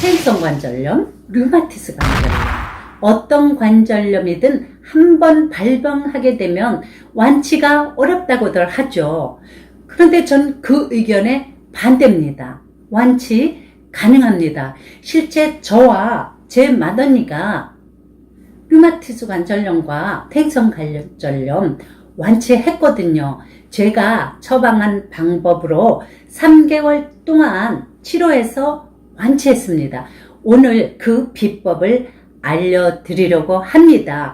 퇴행성 관절염, 류마티스 관절염. 어떤 관절염이든 한번 발병하게 되면 완치가 어렵다고들 하죠. 그런데 전 그 의견에 반대입니다. 완치 가능합니다. 실제 저와 제 맏언니가 류마티스 관절염과 퇴행성 관절염 완치했거든요. 제가 처방한 방법으로 3개월 동안 치료해서 완치했습니다. 오늘 그 비법을 알려드리려고 합니다.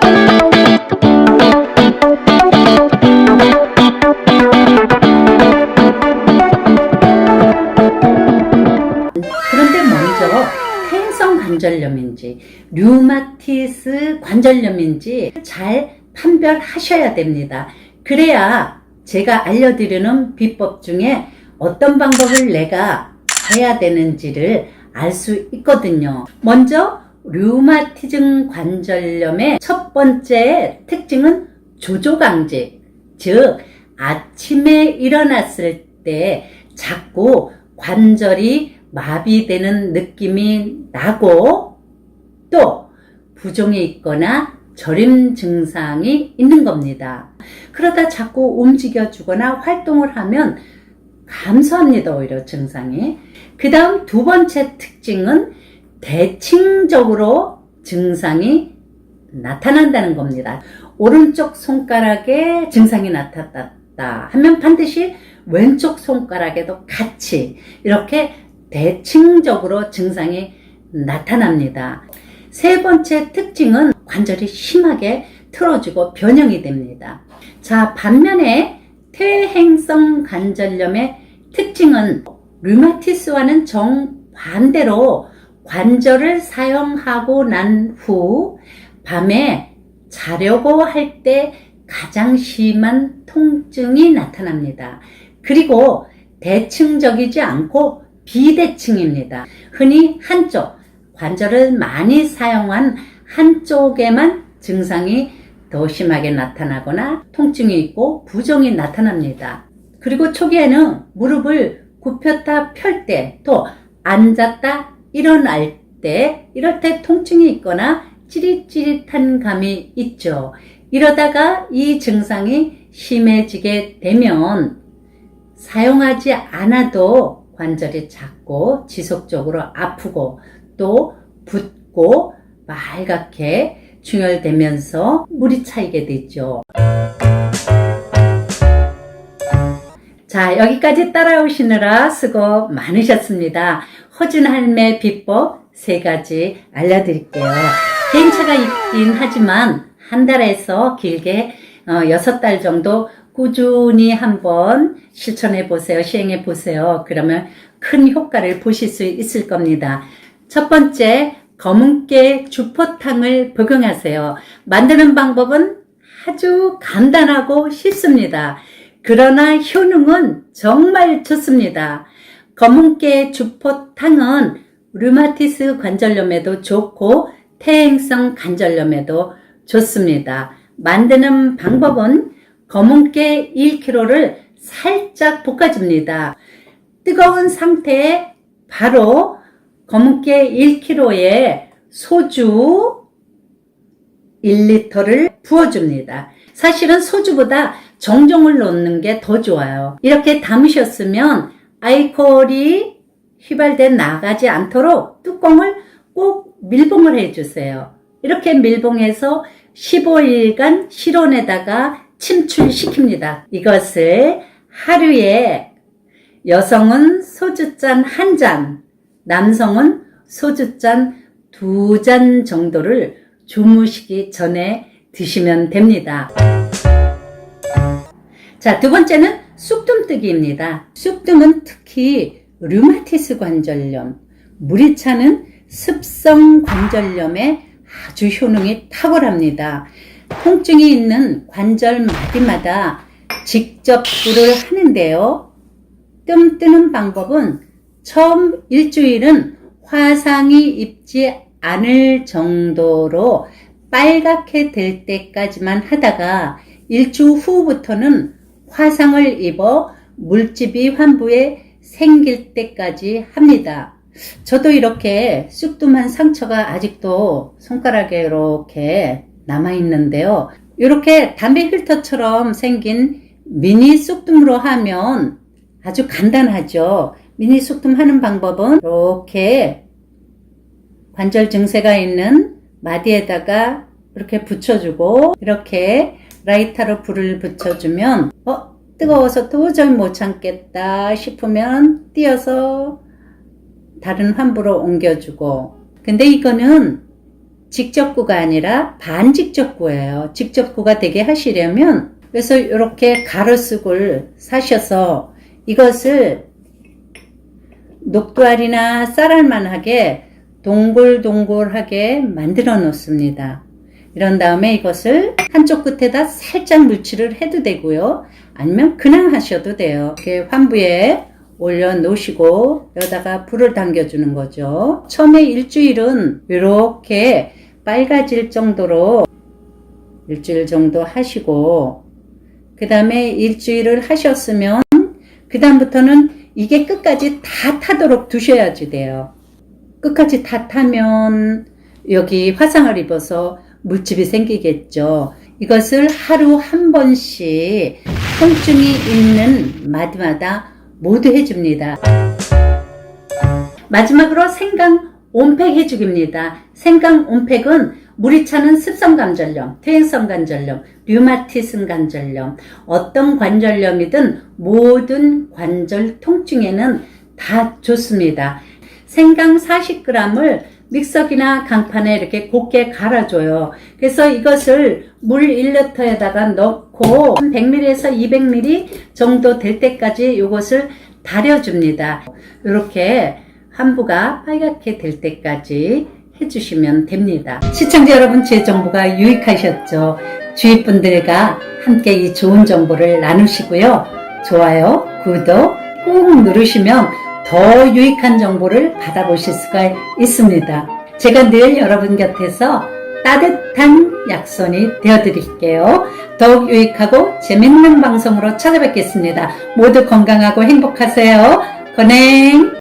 그런데 먼저 퇴행성 관절염인지 류마티스 관절염인지 잘 판별하셔야 됩니다. 그래야 제가 알려드리는 비법 중에 어떤 방법을 내가 해야 되는지를 알 수 있거든요. 먼저 류마티즘 관절염의 첫 번째 특징은 조조강직, 즉 아침에 일어났을 때 자꾸 관절이 마비되는 느낌이 나고 또 부종이 있거나 저림 증상이 있는 겁니다. 그러다 자꾸 움직여주거나 활동을 하면 감소합니다. 오히려 증상이. 그 다음 두 번째 특징은 대칭적으로 증상이 나타난다는 겁니다. 오른쪽 손가락에 증상이 나타났다 하면 반드시 왼쪽 손가락에도 같이 이렇게 대칭적으로 증상이 나타납니다. 세 번째 특징은 관절이 심하게 틀어지고 변형이 됩니다. 자, 반면에 퇴행성 관절염의 특징은 류마티스와는 정반대로 관절을 사용하고 난 후 밤에 자려고 할 때 가장 심한 통증이 나타납니다. 그리고 대칭적이지 않고 비대칭입니다. 흔히 한쪽, 관절을 많이 사용한 한쪽에만 증상이 더 심하게 나타나거나 통증이 있고 부종이 나타납니다. 그리고 초기에는 무릎을 굽혔다 펼 때, 또 앉았다 일어날 때, 이럴 때 통증이 있거나 찌릿찌릿한 감이 있죠. 이러다가 이 증상이 심해지게 되면 사용하지 않아도 관절이 작고 지속적으로 아프고 또 붓고 말갛게 충혈되면서 물이 차이게 되죠. 자, 여기까지 따라오시느라 수고 많으셨습니다. 허준 할매 비법 3가지 알려드릴게요. 개인차가 있긴 하지만 한 달에서 길게 6달 정도 꾸준히 한번 실천해 보세요. 시행해 보세요. 그러면 큰 효과를 보실 수 있을 겁니다. 첫 번째, 검은깨 주포탕을 복용하세요. 만드는 방법은 아주 간단하고 쉽습니다. 그러나 효능은 정말 좋습니다. 검은깨 주포탕은 류마티스 관절염에도 좋고 퇴행성 관절염에도 좋습니다. 만드는 방법은 검은깨 1kg를 살짝 볶아줍니다. 뜨거운 상태에 바로 검은깨 1kg에 소주 1리터를 부어줍니다. 사실은 소주보다 정종을 넣는 게 더 좋아요. 이렇게 담으셨으면 알코올이 휘발돼 나가지 않도록 뚜껑을 꼭 밀봉을 해주세요. 이렇게 밀봉해서 15일간 실온에다가 침출시킵니다. 이것을 하루에 여성은 소주잔 1잔, 남성은 소주잔 2잔 정도를 주무시기 전에 드시면 됩니다. 자, 두 번째는 쑥뜸뜨기입니다. 쑥뜸은 특히 류마티스 관절염, 물이 차는 습성 관절염에 아주 효능이 탁월합니다. 통증이 있는 관절 마디마다 직접 꿀을 하는데요. 뜸 뜨는 방법은 처음 일주일은 화상이 입지 않을 정도로 빨갛게 될 때까지만 하다가 일주 후부터는 화상을 입어 물집이 환부에 생길 때까지 합니다. 저도 이렇게 쑥뜸한 상처가 아직도 손가락에 이렇게 남아있는데요. 이렇게 담배 필터처럼 생긴 미니 쑥뜸으로 하면 아주 간단하죠. 미니 쑥뜸 하는 방법은 이렇게 관절 증세가 있는 마디에다가 이렇게 붙여주고, 이렇게 라이터로 불을 붙여주면 뜨거워서 도저히 못 참겠다 싶으면 띄어서 다른 환부로 옮겨주고. 근데 이거는 직접구가 아니라 반직접구예요. 직접구가 되게 하시려면, 그래서 이렇게 가로수를 사셔서 이것을 녹두알이나 쌀알만하게 동글동글하게 만들어 놓습니다. 이런 다음에 이것을 한쪽 끝에다 살짝 물칠을 해도 되고요. 아니면 그냥 하셔도 돼요. 이렇게 환부에 올려 놓으시고 여기다가 불을 당겨주는 거죠. 처음에 일주일은 이렇게 빨개질 정도로 일주일 정도 하시고, 그 다음에 일주일을 하셨으면 그 다음부터는 이게 끝까지 다 타도록 두셔야지 돼요. 끝까지 다 타면 여기 화상을 입어서 물집이 생기겠죠. 이것을 하루 한 번씩 통증이 있는 마디마다 모두 해줍니다. 마지막으로 생강 온팩 해주기입니다. 생강 온팩은 물이 차는 습성관절염, 퇴행성 관절염, 류마티즘 관절염, 어떤 관절염이든 모든 관절 통증에는 다 좋습니다. 생강 40g을 믹서기나 강판에 이렇게 곱게 갈아줘요. 그래서 이것을 물 1리터에다가 넣고 100ml에서 200ml 정도 될 때까지 이것을 달여줍니다. 이렇게 환부가 빨갛게 될 때까지 해주시면 됩니다. 시청자 여러분, 제 정보가 유익하셨죠? 주위 분들과 함께 이 좋은 정보를 나누시고요. 좋아요, 구독 꾹 누르시면 더 유익한 정보를 받아보실 수가 있습니다. 제가 늘 여러분 곁에서 따뜻한 약손이 되어드릴게요. 더욱 유익하고 재밌는 방송으로 찾아뵙겠습니다. 모두 건강하고 행복하세요. 건행!